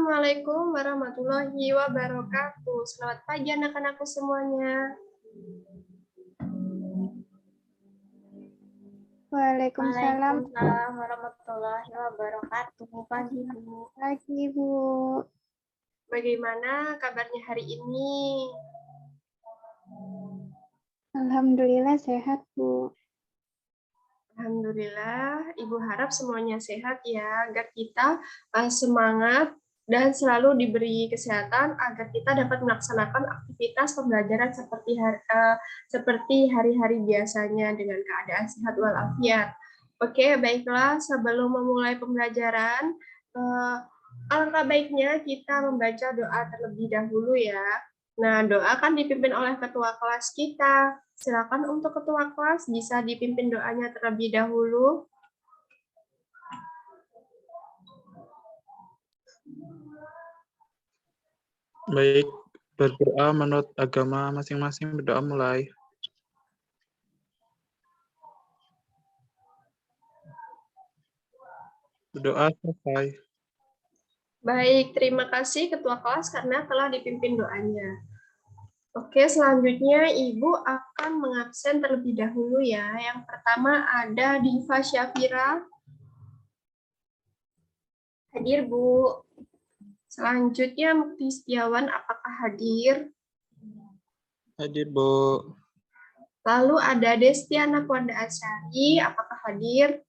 Assalamualaikum warahmatullahi wabarakatuh. Selamat pagi anak-anakku semuanya. Waalaikumsalam. Waalaikumsalam warahmatullahi wabarakatuh. Pagi, Bu. Pagi, Bu. Bagaimana kabarnya hari ini? Alhamdulillah sehat, Bu. Alhamdulillah, Ibu harap semuanya sehat ya, agar kita semangat dan selalu diberi kesehatan agar kita dapat melaksanakan aktivitas pembelajaran seperti hari-hari biasanya dengan keadaan sehat walafiat. Oke, baiklah, sebelum memulai pembelajaran, alangkah baiknya kita membaca doa terlebih dahulu ya. Nah, doa kan dipimpin oleh ketua kelas kita. Silakan untuk ketua kelas bisa dipimpin doanya terlebih dahulu. Baik, berdoa menurut agama masing-masing. Berdoa mulai. Berdoa selesai. Baik, terima kasih ketua kelas karena telah dipimpin doanya. Oke, selanjutnya Ibu akan mengabsen terlebih dahulu ya. Yang pertama ada Diva Syafira. Hadir, Bu. Selanjutnya Mukti Setiawan, apakah hadir? Hadir, Bu. Lalu ada Destiana Kwanda Asyari, apakah hadir?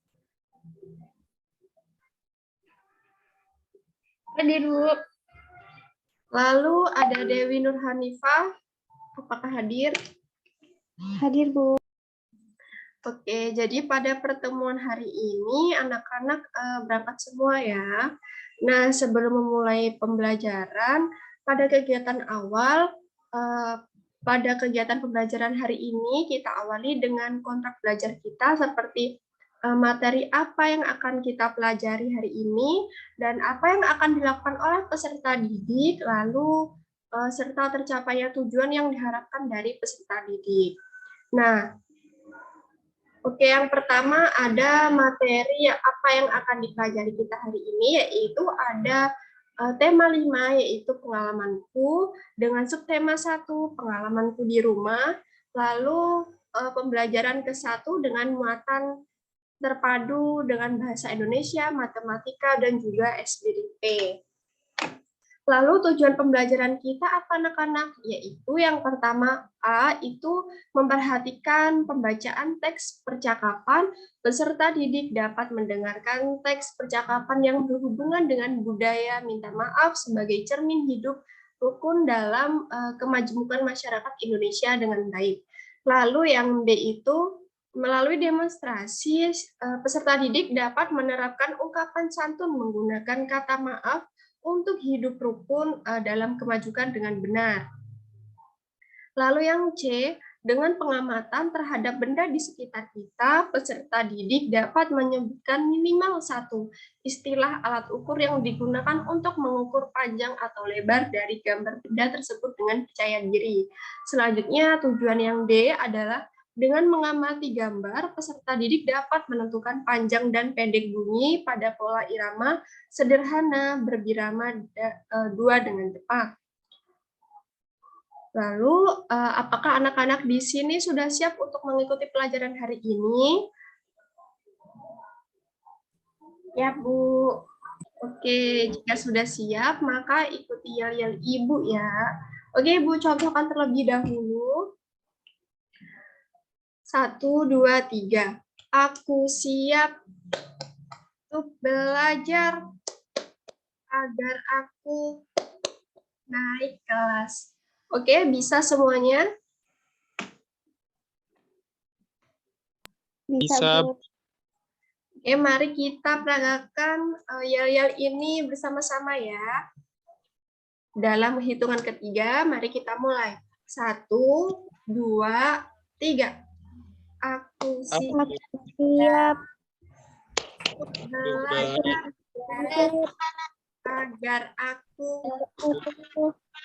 Hadir, Bu. Lalu ada Dewi Nur Hanifah, apakah hadir? Hadir, Bu. Oke, jadi pada pertemuan hari ini anak-anak berangkat semua ya. Nah, sebelum memulai pembelajaran, pada kegiatan awal, pada kegiatan pembelajaran hari ini kita awali dengan kontrak belajar kita seperti materi apa yang akan kita pelajari hari ini dan apa yang akan dilakukan oleh peserta didik, lalu serta tercapainya tujuan yang diharapkan dari peserta didik. Nah, oke, yang pertama ada materi apa yang akan dipelajari kita hari ini, yaitu ada tema 5, yaitu pengalamanku, dengan subtema 1, pengalamanku di rumah, lalu pembelajaran ke-1 dengan muatan terpadu dengan bahasa Indonesia, matematika, dan juga SBDP. Lalu tujuan pembelajaran kita apa anak-anak? Yaitu yang pertama A itu memperhatikan pembacaan teks percakapan, peserta didik dapat mendengarkan teks percakapan yang berhubungan dengan budaya minta maaf sebagai cermin hidup rukun dalam kemajemukan masyarakat Indonesia dengan baik. Lalu yang B itu melalui demonstrasi peserta didik dapat menerapkan ungkapan santun menggunakan kata maaf untuk hidup rukun dalam kemajukan dengan benar. Lalu yang C, dengan pengamatan terhadap benda di sekitar kita, peserta didik dapat menyebutkan minimal 1 istilah alat ukur yang digunakan untuk mengukur panjang atau lebar dari gambar benda tersebut dengan percaya diri. Selanjutnya, tujuan yang D adalah dengan mengamati gambar, peserta didik dapat menentukan panjang dan pendek bunyi pada pola irama sederhana berbirama 2 dengan tepat. Lalu, apakah anak-anak di sini sudah siap untuk mengikuti pelajaran hari ini? Ya, Bu. Oke, jika sudah siap, maka ikuti yel-yel Ibu ya. Oke, Ibu contohkan terlebih dahulu. 1, 2, 3. Aku siap untuk belajar agar aku naik kelas. Oke, bisa semuanya? Bisa, Bisa. Bu. Oke, mari kita peragakan yel-yel ini bersama-sama ya. Dalam hitungan ketiga, mari kita mulai. 1, 2, 3. Aku siap Siap. belajar agar aku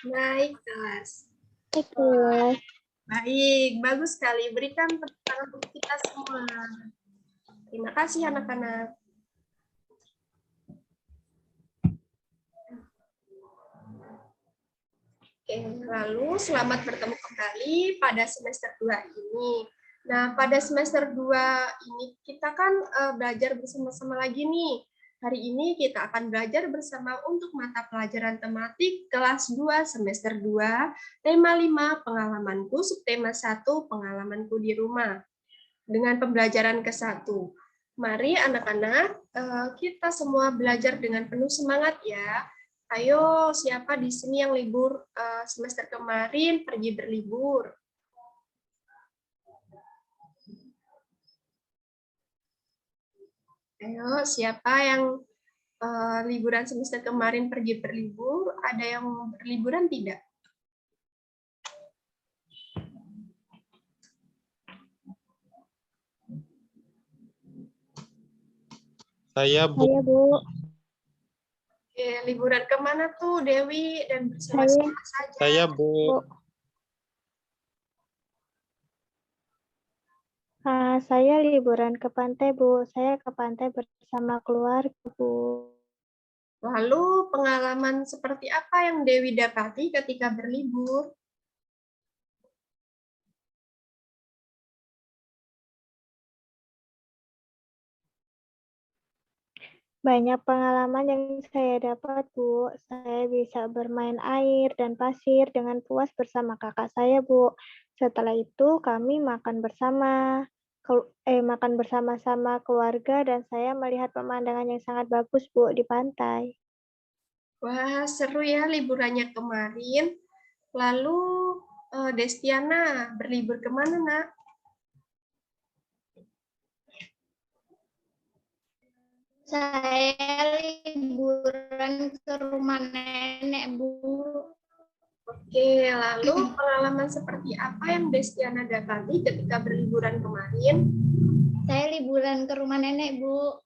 naik kelas. Kelas. Baik, bagus sekali. Berikan tepuk tangan untuk kita semua. Terima kasih anak-anak. Oke, lalu selamat bertemu kembali pada semester 2 ini. Nah, pada semester 2 ini kita kan belajar bersama-sama lagi nih. Hari ini kita akan belajar bersama untuk mata pelajaran tematik kelas 2 semester 2, tema 5 pengalamanku, subtema 1 pengalamanku di rumah. Dengan pembelajaran ke-1. Mari anak-anak, kita semua belajar dengan penuh semangat ya. Ayo, siapa di sini yang libur semester kemarin pergi berlibur? Ayo, siapa yang liburan semester kemarin pergi berlibur? Ada yang berliburan tidak? Saya, Bu. Saya, Bu. Oke, liburan kemana tuh Dewi dan bersama Saya. siapa saja? Saya, Bu. Saya liburan ke pantai, Bu. Saya ke pantai bersama keluarga, Bu. Lalu pengalaman seperti apa yang Dewi dapati ketika berlibur? Banyak pengalaman yang saya dapat, Bu. Saya bisa bermain air dan pasir dengan puas bersama kakak saya, Bu. Setelah itu kami makan bersama-sama keluarga dan saya melihat pemandangan yang sangat bagus, Bu, di pantai. Wah, seru ya liburannya kemarin. Lalu, Destiana, berlibur kemana, Nak? Saya liburan ke rumah nenek, Bu. Oke, lalu pengalaman seperti apa yang Destiana dapati ketika berliburan kemarin? Saya liburan ke rumah nenek, Bu.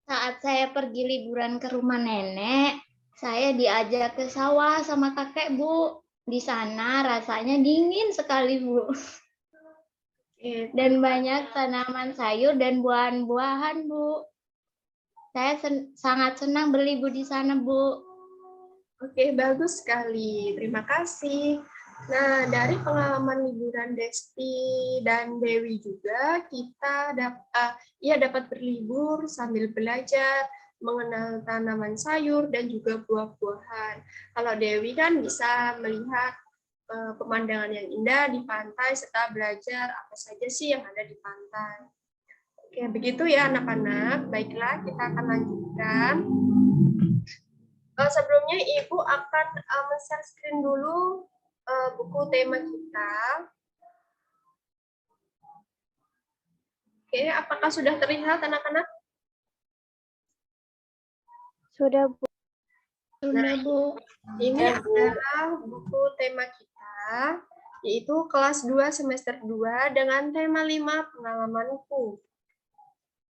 Saat saya pergi liburan ke rumah nenek, saya diajak ke sawah sama kakek, Bu. Di sana rasanya dingin sekali, Bu. Oke, Dan banyak tanaman sayur dan buah-buahan, Bu. Saya sangat senang berlibur di sana, Bu. Oke, bagus sekali. Terima kasih. Nah, dari pengalaman liburan Desti dan Dewi juga, kita dapat berlibur sambil belajar, mengenal tanaman sayur dan juga buah-buahan. Kalau Dewi kan bisa melihat pemandangan yang indah di pantai serta belajar apa saja sih yang ada di pantai. Oke, begitu ya anak-anak. Baiklah, kita akan lanjutkan. Sebelumnya Ibu akan men-share screen dulu buku tema kita. Oke, apakah sudah terlihat anak-anak? Sudah, Bu. Sudah, Bu. Ini adalah buku tema kita, yaitu kelas 2 semester 2 dengan tema 5 pengalamanku.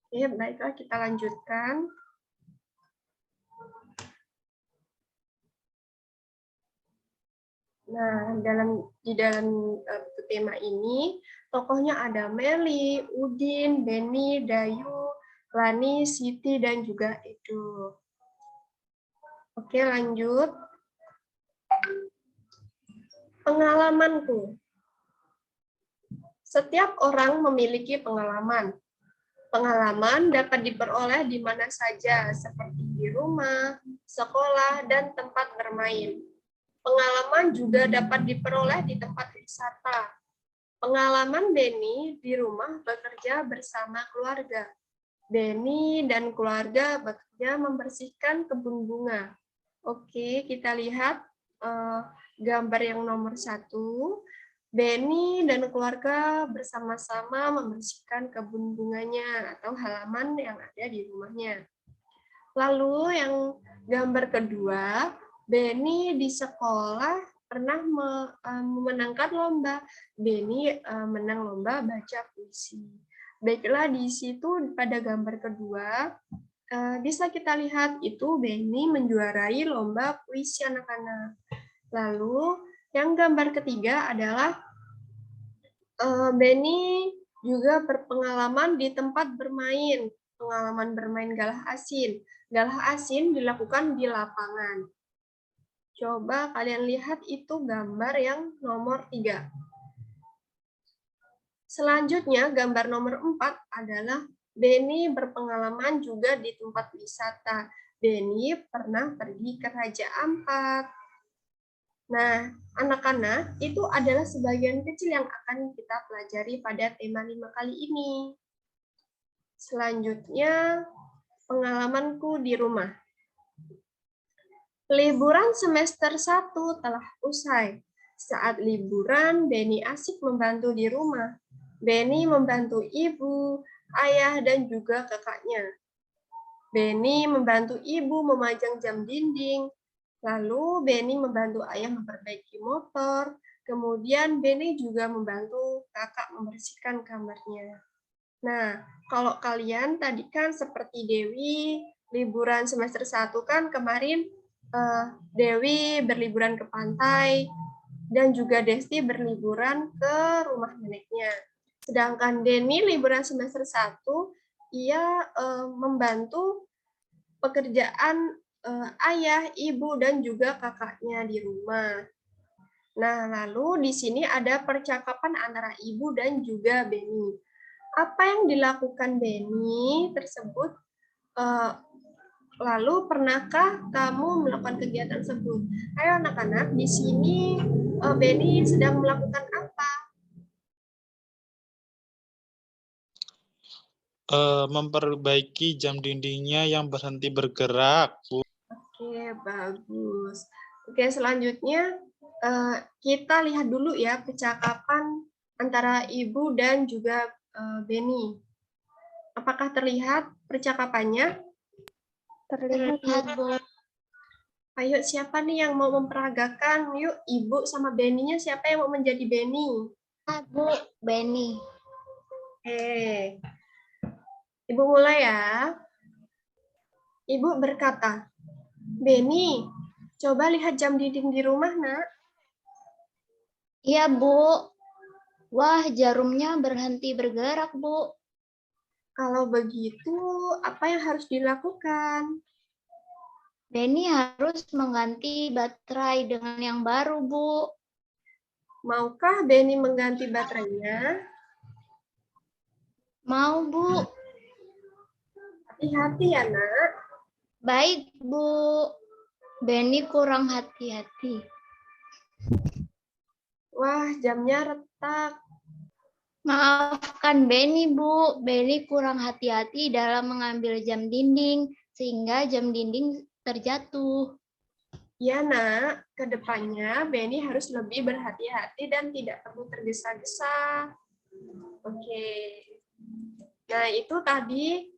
Oke, baiklah kita lanjutkan. Nah, di dalam buku tema ini, tokohnya ada Meli, Udin, Beni, Dayu, Lani, Siti, dan juga Edo. Oke, lanjut. Pengalamanku. Setiap orang memiliki pengalaman. Pengalaman dapat diperoleh di mana saja, seperti di rumah, sekolah, dan tempat bermain. Pengalaman juga dapat diperoleh di tempat wisata. Pengalaman Beni di rumah bekerja bersama keluarga. Beni dan keluarga bekerja membersihkan kebun bunga. Oke, kita lihat gambar yang nomor 1. Beni dan keluarga bersama-sama membersihkan kebun bunganya atau halaman yang ada di rumahnya. Lalu yang gambar kedua, Beni di sekolah pernah memenangkan lomba. Beni menang lomba baca puisi. Baiklah, di situ pada gambar kedua bisa kita lihat itu Beni menjuarai lomba puisi anak-anak. Lalu yang gambar ketiga adalah Beni Juga berpengalaman di tempat bermain, pengalaman bermain galah asin. Galah asin dilakukan di lapangan. Coba kalian lihat itu gambar yang nomor 3. Selanjutnya, gambar nomor 4 adalah Beni berpengalaman juga di tempat wisata. Beni pernah pergi ke Raja Ampat. Nah, anak-anak, itu adalah sebagian kecil yang akan kita pelajari pada tema 5 kali ini. Selanjutnya, pengalamanku di rumah. Liburan semester 1 telah usai. Saat liburan, Beni asik membantu di rumah. Beni membantu ibu, ayah, dan juga kakaknya. Beni membantu ibu memajang jam dinding. Lalu Beni membantu ayah memperbaiki motor. Kemudian Beni juga membantu kakak membersihkan kamarnya. Nah, kalau kalian tadi kan seperti Dewi, liburan semester 1 kan kemarin Dewi berliburan ke pantai, dan juga Desti berliburan ke rumah neneknya. Sedangkan Denny liburan semester 1, ia membantu pekerjaan ayah, ibu, dan juga kakaknya di rumah. Nah, lalu di sini ada percakapan antara ibu dan juga Beni. Apa yang dilakukan Beni tersebut? Lalu, pernahkah kamu melakukan kegiatan tersebut? Ayo anak-anak, di sini Beni sedang melakukan apa? Memperbaiki jam dindingnya yang berhenti bergerak, Bu. Oke, bagus. Oke, selanjutnya kita lihat dulu ya percakapan antara ibu dan juga Beni. Apakah terlihat percakapannya? Terlihat, Bu. Ayo, siapa nih yang mau memperagakan? Yuk, ibu sama Beninya siapa yang mau menjadi Beni? Bu, Beni. Ibu mulai ya. Ibu berkata, Beni, coba lihat jam dinding di rumah, nak. Iya, Bu. Wah, jarumnya berhenti bergerak, Bu. Kalau begitu, apa yang harus dilakukan? Beni harus mengganti baterai dengan yang baru, Bu. Maukah Beni mengganti baterainya? Mau, Bu. Hati-hati ya, nak. Baik, Bu. Beni kurang hati-hati. Wah, jamnya retak. Maafkan Beni, Bu. Beni kurang hati-hati dalam mengambil jam dinding, sehingga jam dinding terjatuh. Ya, nak. Kedepannya, Beni harus lebih berhati-hati dan tidak perlu tergesa-gesa. Oke. Nah, itu tadi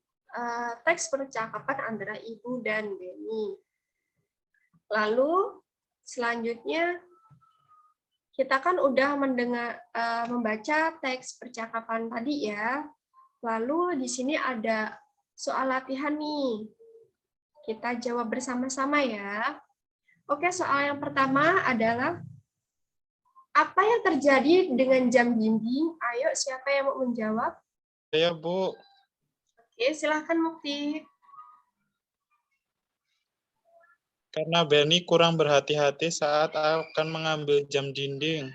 teks percakapan antara ibu dan Beni. Lalu, selanjutnya, kita kan udah membaca teks percakapan tadi ya. Lalu di sini ada soal latihan nih. Kita jawab bersama-sama ya. Oke, soal yang pertama adalah apa yang terjadi dengan jam dinding? Ayo, siapa yang mau menjawab? Ya, Bu. Oke, silahkan Mukti. Karena Beni kurang berhati-hati saat akan mengambil jam dinding.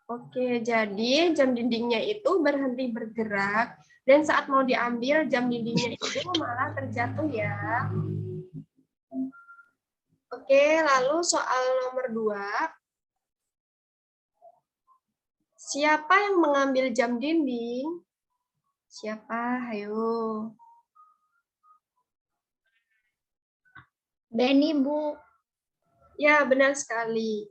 Oke, jadi jam dindingnya itu berhenti bergerak, dan saat mau diambil jam dindingnya itu malah terjatuh ya. Oke, lalu soal nomor 2. Siapa yang mengambil jam dinding? Siapa? Ayo. Beni, Bu. Ya, benar sekali.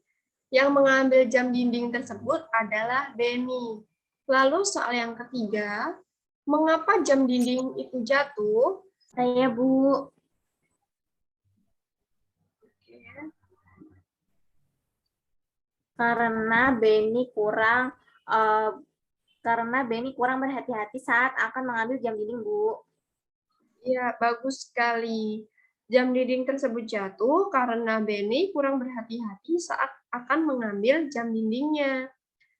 Yang mengambil jam dinding tersebut adalah Beni. Lalu soal yang ketiga, mengapa jam dinding itu jatuh? Saya, Bu. Karena Beni kurang berhati-hati saat akan mengambil jam dinding, Bu. Ya, bagus sekali. Jam dinding tersebut jatuh karena Beni kurang berhati-hati saat akan mengambil jam dindingnya.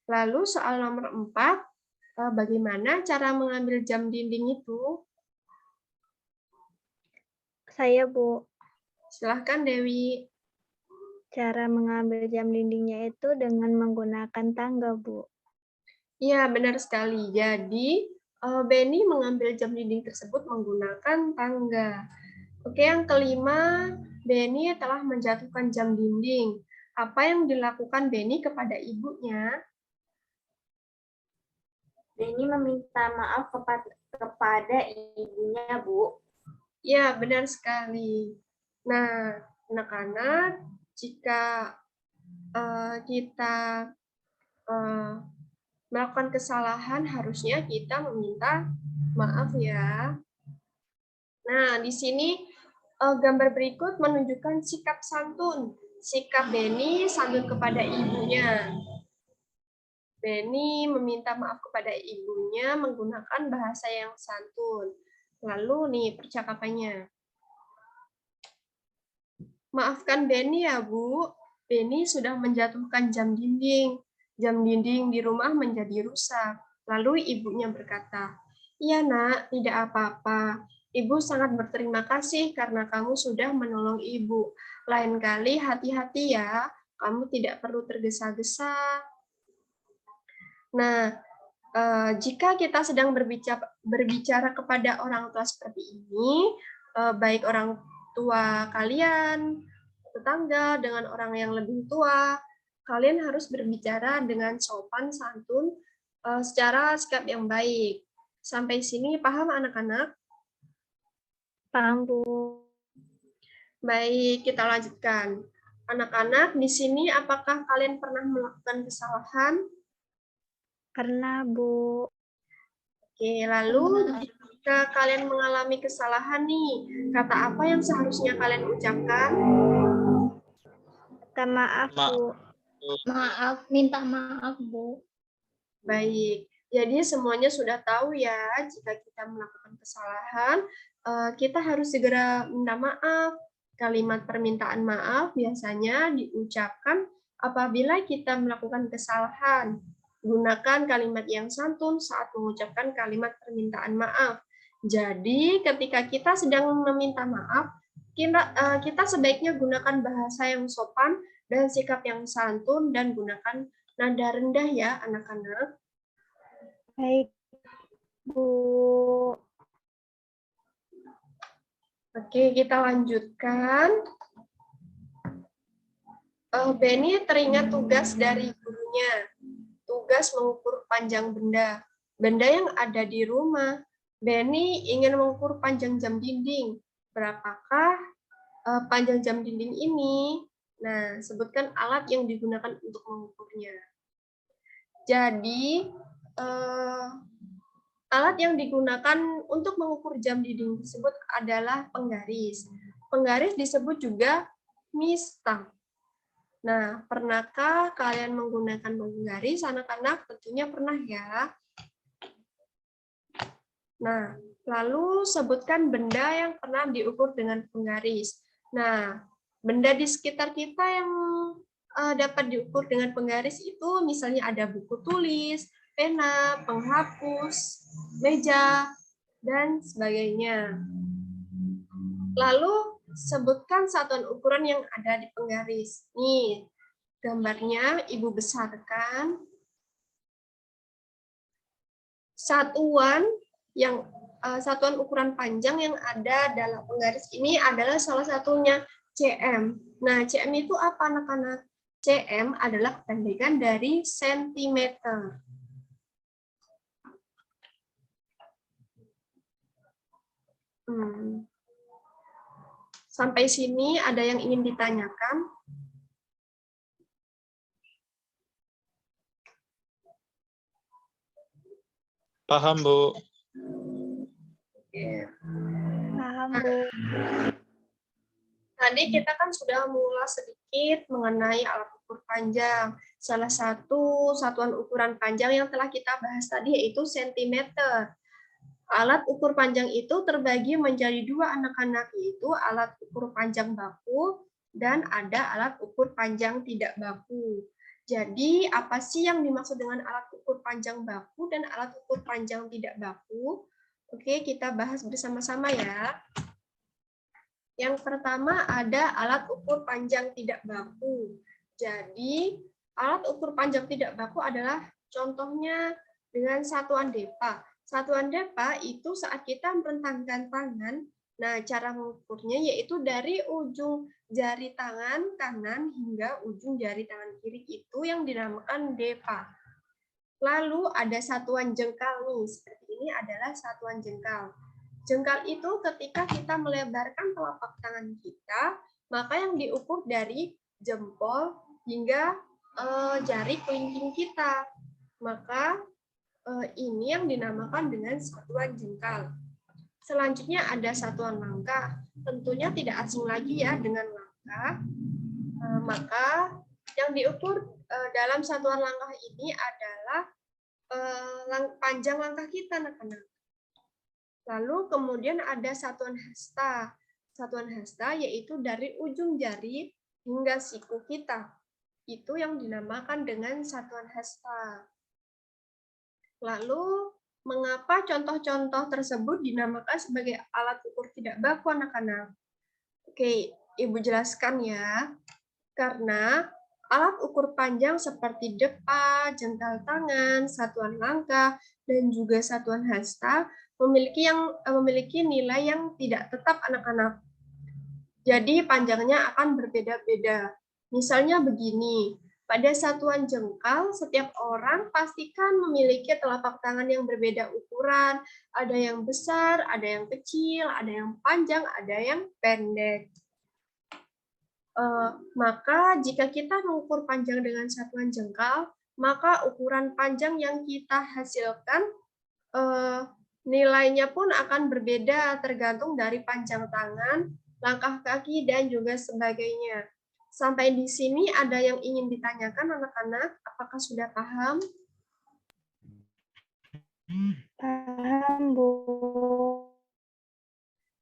Lalu soal nomor 4, bagaimana cara mengambil jam dinding itu? Saya, Bu. Silahkan Dewi. Cara mengambil jam dindingnya itu dengan menggunakan tangga, Bu. Iya, benar sekali. Jadi, Beni mengambil jam dinding tersebut menggunakan tangga. Oke, yang kelima, Beni telah menjatuhkan jam dinding. Apa yang dilakukan Beni kepada ibunya? Beni meminta maaf kepada ibunya, Bu. Ya, benar sekali. Nah, anak-anak, jika kita melakukan kesalahan, harusnya kita meminta maaf ya. Nah, di sini gambar berikut menunjukkan sikap santun. Sikap Beni santun kepada ibunya. Beni meminta maaf kepada ibunya menggunakan bahasa yang santun. Lalu nih percakapannya. Maafkan Beni ya, Bu. Beni sudah menjatuhkan jam dinding. Jam dinding di rumah menjadi rusak. Lalu ibunya berkata, "Iya, Nak, tidak apa-apa. Ibu sangat berterima kasih karena kamu sudah menolong Ibu. Lain kali hati-hati ya, kamu tidak perlu tergesa-gesa." Nah, jika kita sedang berbicara kepada orang tua seperti ini, baik orang tua kalian, tetangga, dengan orang yang lebih tua, kalian harus berbicara dengan sopan santun secara sikap yang baik. Sampai sini paham anak-anak? Paham, Bu. Baik, kita lanjutkan. Anak-anak, di sini apakah kalian pernah melakukan kesalahan? Pernah, Bu. Oke, lalu jika kalian mengalami kesalahan nih, kata apa yang seharusnya kalian ucapkan? Minta maaf, Bu. Maaf, minta maaf, Bu. Baik, jadi semuanya sudah tahu ya, jika kita melakukan kesalahan, kita harus segera minta maaf. Kalimat permintaan maaf biasanya diucapkan apabila kita melakukan kesalahan. Gunakan kalimat yang santun saat mengucapkan kalimat permintaan maaf. Jadi, ketika kita sedang meminta maaf, kita sebaiknya gunakan bahasa yang sopan dan sikap yang santun, dan gunakan nada rendah ya, anak-anak. Baik, Bu. Oke, kita lanjutkan. Beni teringat tugas dari gurunya. Tugas mengukur panjang benda. Benda yang ada di rumah. Beni ingin mengukur panjang jam dinding. Berapakah panjang jam dinding ini? Nah, sebutkan alat yang digunakan untuk mengukurnya. Jadi, alat yang digunakan untuk mengukur jam dinding tersebut adalah penggaris. Penggaris disebut juga mistang. Nah, pernahkah kalian menggunakan penggaris, anak-anak? Tentunya pernah ya. Nah, lalu sebutkan benda yang pernah diukur dengan penggaris. Nah, benda di sekitar kita yang dapat diukur dengan penggaris itu misalnya ada buku tulis, pena, penghapus, meja, dan sebagainya. Lalu sebutkan satuan ukuran yang ada di penggaris. Nih, gambarnya Ibu besarkan. Satuan ukuran panjang yang ada dalam penggaris ini adalah salah satunya cm. Nah, cm itu apa, anak-anak? Cm adalah kependekan dari sentimeter. Sampai sini ada yang ingin ditanyakan? Paham, Bu. Paham, Bu. Tadi kita kan sudah mengulas sedikit mengenai alat ukur panjang. Salah satu satuan ukuran panjang yang telah kita bahas tadi yaitu sentimeter. Alat ukur panjang itu terbagi menjadi dua, anak-anak, yaitu alat ukur panjang baku dan ada alat ukur panjang tidak baku. Jadi, apa sih yang dimaksud dengan alat ukur panjang baku dan alat ukur panjang tidak baku? Oke, kita bahas bersama-sama ya. Yang pertama ada alat ukur panjang tidak baku. Jadi, alat ukur panjang tidak baku adalah contohnya dengan satuan depa. Satuan depa itu saat kita merentangkan tangan, nah cara mengukurnya yaitu dari ujung jari tangan kanan hingga ujung jari tangan kiri, itu yang dinamakan depa. Lalu ada satuan jengkal nih, seperti ini adalah satuan jengkal. Jengkal itu ketika kita melebarkan telapak tangan kita, maka yang diukur dari jempol hingga jari kelingking kita. Maka ini yang dinamakan dengan satuan jengkal. Selanjutnya ada satuan langkah. Tentunya tidak asing lagi ya dengan langkah. Maka yang diukur dalam satuan langkah ini adalah panjang langkah kita, anak-anak. Lalu kemudian ada satuan hasta. Satuan hasta yaitu dari ujung jari hingga siku kita. Itu yang dinamakan dengan satuan hasta. Lalu, mengapa contoh-contoh tersebut dinamakan sebagai alat ukur tidak baku, anak-anak? Oke, Ibu jelaskan ya. Karena alat ukur panjang seperti depa, jengkal tangan, satuan langkah, dan juga satuan hasta memiliki nilai yang tidak tetap, anak-anak. Jadi panjangnya akan berbeda-beda. Misalnya begini, pada satuan jengkal, setiap orang pastikan memiliki telapak tangan yang berbeda ukuran. Ada yang besar, ada yang kecil, ada yang panjang, ada yang pendek. Maka jika kita mengukur panjang dengan satuan jengkal, maka ukuran panjang yang kita hasilkan nilainya pun akan berbeda tergantung dari panjang tangan, langkah kaki, dan juga sebagainya. Sampai di sini ada yang ingin ditanyakan, anak-anak? Apakah sudah paham? Paham, Bu.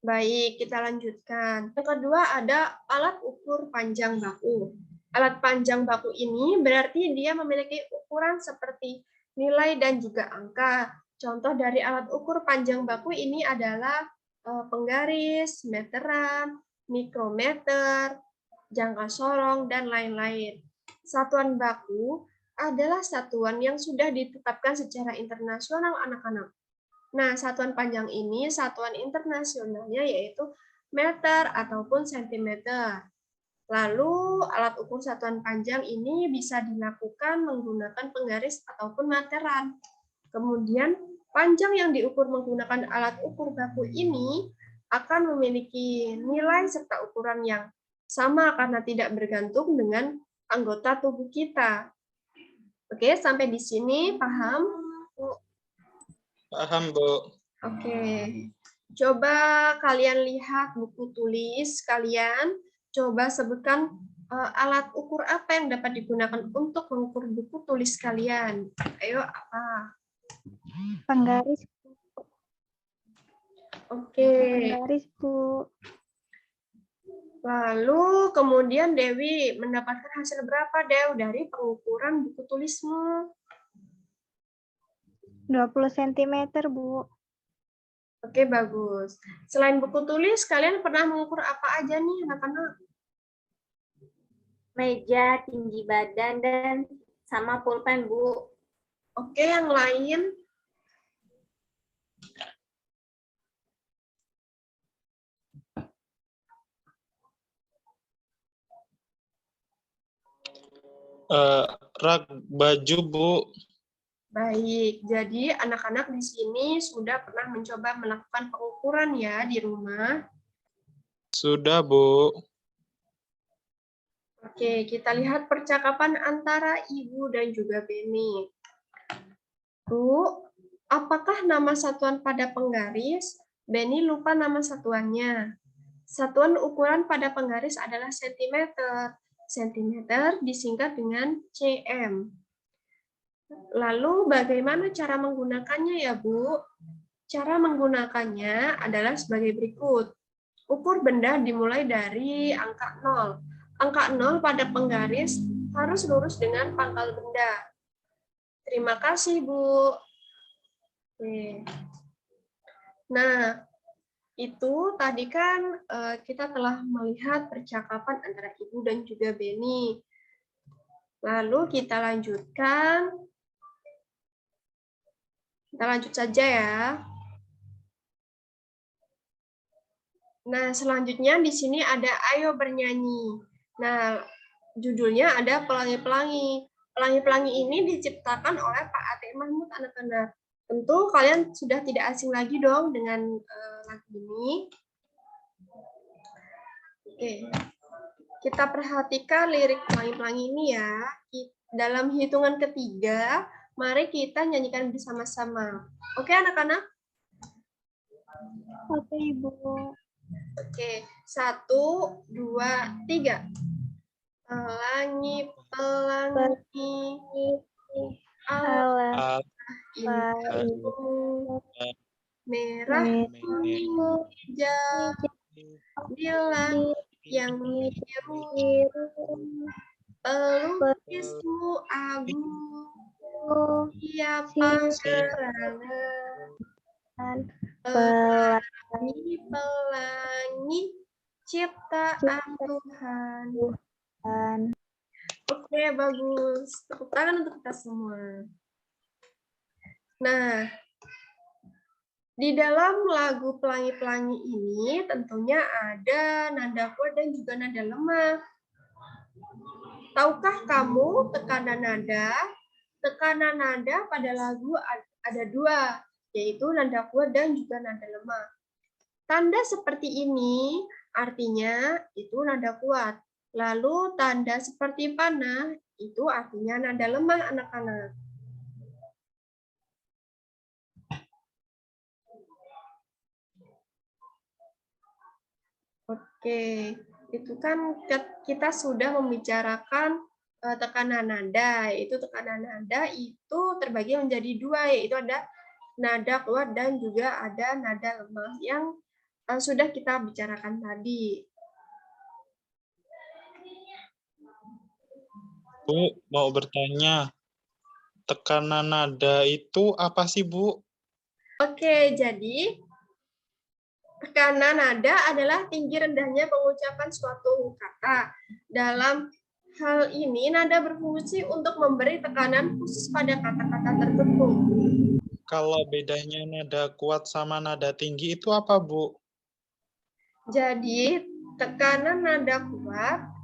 Baik, kita lanjutkan. Yang kedua ada alat ukur panjang baku. Alat panjang baku ini berarti dia memiliki ukuran seperti nilai dan juga angka. Contoh dari alat ukur panjang baku ini adalah penggaris, meteran, mikrometer, jangka sorong, dan lain-lain. Satuan baku adalah satuan yang sudah ditetapkan secara internasional, anak-anak. Nah, satuan panjang ini, satuan internasionalnya yaitu meter ataupun sentimeter. Lalu, alat ukur satuan panjang ini bisa dilakukan menggunakan penggaris ataupun meteran. Kemudian, panjang yang diukur menggunakan alat ukur baku ini akan memiliki nilai serta ukuran yang sama karena tidak bergantung dengan anggota tubuh kita. Oke, sampai di sini paham? Paham, Bu. Oke. Coba kalian lihat buku tulis kalian. Coba sebutkan alat ukur apa yang dapat digunakan untuk mengukur buku tulis kalian. Ayo, apa? Penggaris. Oke. Penggaris, Bu. Lalu kemudian Dewi mendapatkan hasil berapa, Dew, dari pengukuran buku tulismu? 20 cm, Bu. Oke, bagus. Selain buku tulis, kalian pernah mengukur apa aja nih, anak-anak? Meja, tinggi badan, dan sama pulpen, Bu. Oke, yang lain? Rak baju, Bu. Baik, jadi anak-anak di sini sudah pernah mencoba melakukan pengukuran ya di rumah. Sudah, Bu. Oke, kita lihat percakapan antara Ibu dan juga Beni. Bu, apakah nama satuan pada penggaris? Beni lupa nama satuannya. Satuan ukuran pada penggaris adalah sentimeter. Sentimeter disingkat dengan cm. Lalu bagaimana cara menggunakannya ya, Bu? Cara menggunakannya adalah sebagai berikut. Ukur benda dimulai dari angka 0. Angka 0 pada penggaris harus lurus dengan pangkal benda. Terima kasih, Bu. Oke. Nah, itu tadi kan kita telah melihat percakapan antara Ibu dan juga Beni. Lalu kita lanjutkan. Kita lanjut saja ya. Nah, selanjutnya di sini ada Ayo Bernyanyi. Nah, judulnya ada Pelangi-Pelangi. Pelangi-Pelangi ini diciptakan oleh Pak Atik Mahmud, anak-anak. Tentu kalian sudah tidak asing lagi dong dengan lagu ini. Oke, kita perhatikan lirik Pelangi-Pelangi ini ya. Dalam hitungan ketiga, mari kita nyanyikan bersama-sama. Oke, anak-anak? Oke, Ibu. Oke, 1, 2, 3. Pelangi, pelangi, Alah, indah, merah, kuning, hijau, di langit yang biru, pelukismu agung, siapa gerangan, pelangi, ciptaan Tuhan. Oke, bagus. Tepuk tangan untuk kita semua. Nah, di dalam lagu Pelangi-Pelangi ini tentunya ada nada kuat dan juga nada lemah. Tahukah kamu tekanan nada? Tekanan nada pada lagu ada dua, yaitu nada kuat dan juga nada lemah. Tanda seperti ini artinya itu nada kuat. Lalu tanda seperti panah itu artinya nada lemah, anak-anak. Oke, itu kan kita sudah membicarakan tekanan nada. Itu tekanan nada itu terbagi menjadi dua, yaitu ada nada kuat dan juga ada nada lemah yang sudah kita bicarakan tadi. Bu, mau bertanya, tekanan nada itu apa sih, Bu? Oke, jadi tekanan nada adalah tinggi rendahnya pengucapan suatu kata. Dalam hal ini, nada berfungsi untuk memberi tekanan khusus pada kata-kata tertentu. Kalau bedanya nada kuat sama nada tinggi itu apa, Bu? Jadi, tekanan nada kuat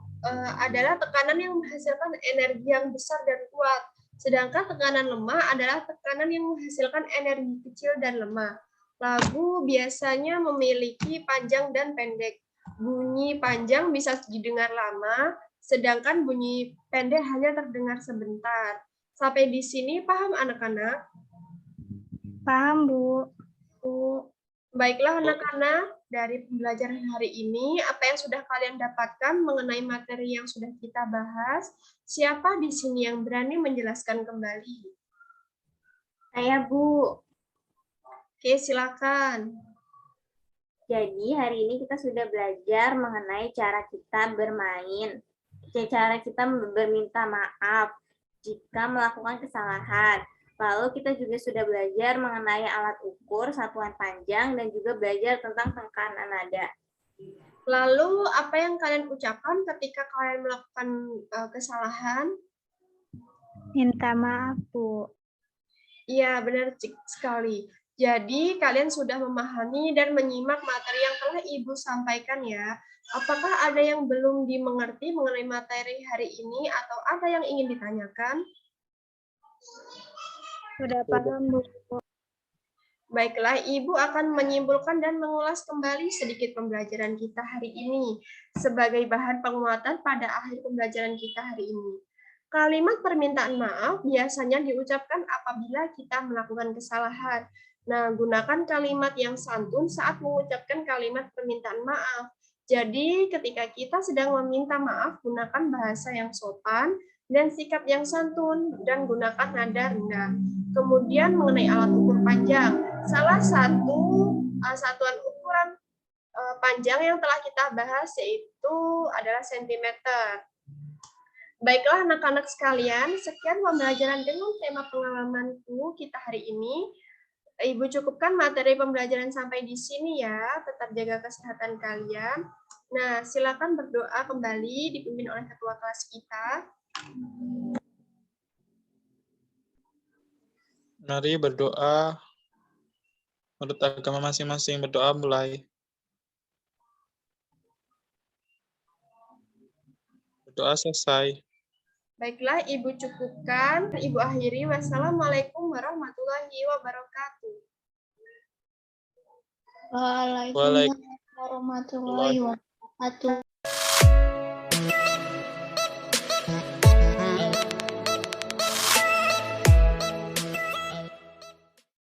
adalah tekanan yang menghasilkan energi yang besar dan kuat. Sedangkan tekanan lemah adalah tekanan yang menghasilkan energi kecil dan lemah. Lagu biasanya memiliki panjang dan pendek. Bunyi panjang bisa didengar lama, sedangkan bunyi pendek hanya terdengar sebentar. Sampai di sini paham anak-anak? Paham, Bu. Baiklah anak-anak, dari pembelajaran hari ini, apa yang sudah kalian dapatkan mengenai materi yang sudah kita bahas? Siapa di sini yang berani menjelaskan kembali? Saya, Bu. Oke, silakan. Jadi hari ini kita sudah belajar mengenai cara kita bermain, cara kita berminta maaf jika melakukan kesalahan. Lalu kita juga sudah belajar mengenai alat ukur, satuan panjang, dan juga belajar tentang tekanan nada. Lalu apa yang kalian ucapkan ketika kalian melakukan kesalahan? Minta maaf, Bu. Iya, benar sekali. Jadi kalian sudah memahami dan menyimak materi yang telah Ibu sampaikan ya. Apakah ada yang belum dimengerti mengenai materi hari ini atau ada yang ingin ditanyakan? Sudah paham, Bu. Baiklah, Ibu akan menyimpulkan dan mengulas kembali sedikit pembelajaran kita hari ini sebagai bahan penguatan pada akhir pembelajaran kita hari ini. Kalimat permintaan maaf biasanya diucapkan apabila kita melakukan kesalahan. Nah, gunakan kalimat yang santun saat mengucapkan kalimat permintaan maaf. Jadi, ketika kita sedang meminta maaf, gunakan bahasa yang sopan dan sikap yang santun, dan gunakan nada rendah. Kemudian mengenai alat ukur panjang, salah satu satuan ukuran panjang yang telah kita bahas yaitu adalah sentimeter. Baiklah anak-anak sekalian, sekian pembelajaran dengan tema pengalamanku kita hari ini. Ibu cukupkan materi pembelajaran sampai di sini ya. Tetap jaga kesehatan kalian. Nah, silakan berdoa kembali dipimpin oleh ketua kelas kita. Mari berdoa. Menurut agama masing-masing, berdoa mulai. Berdoa selesai. Baiklah, Ibu cukupkan. Ibu akhiri. Wassalamualaikum warahmatullahi wabarakatuh. Waalaikumsalam warahmatullahi wabarakatuh.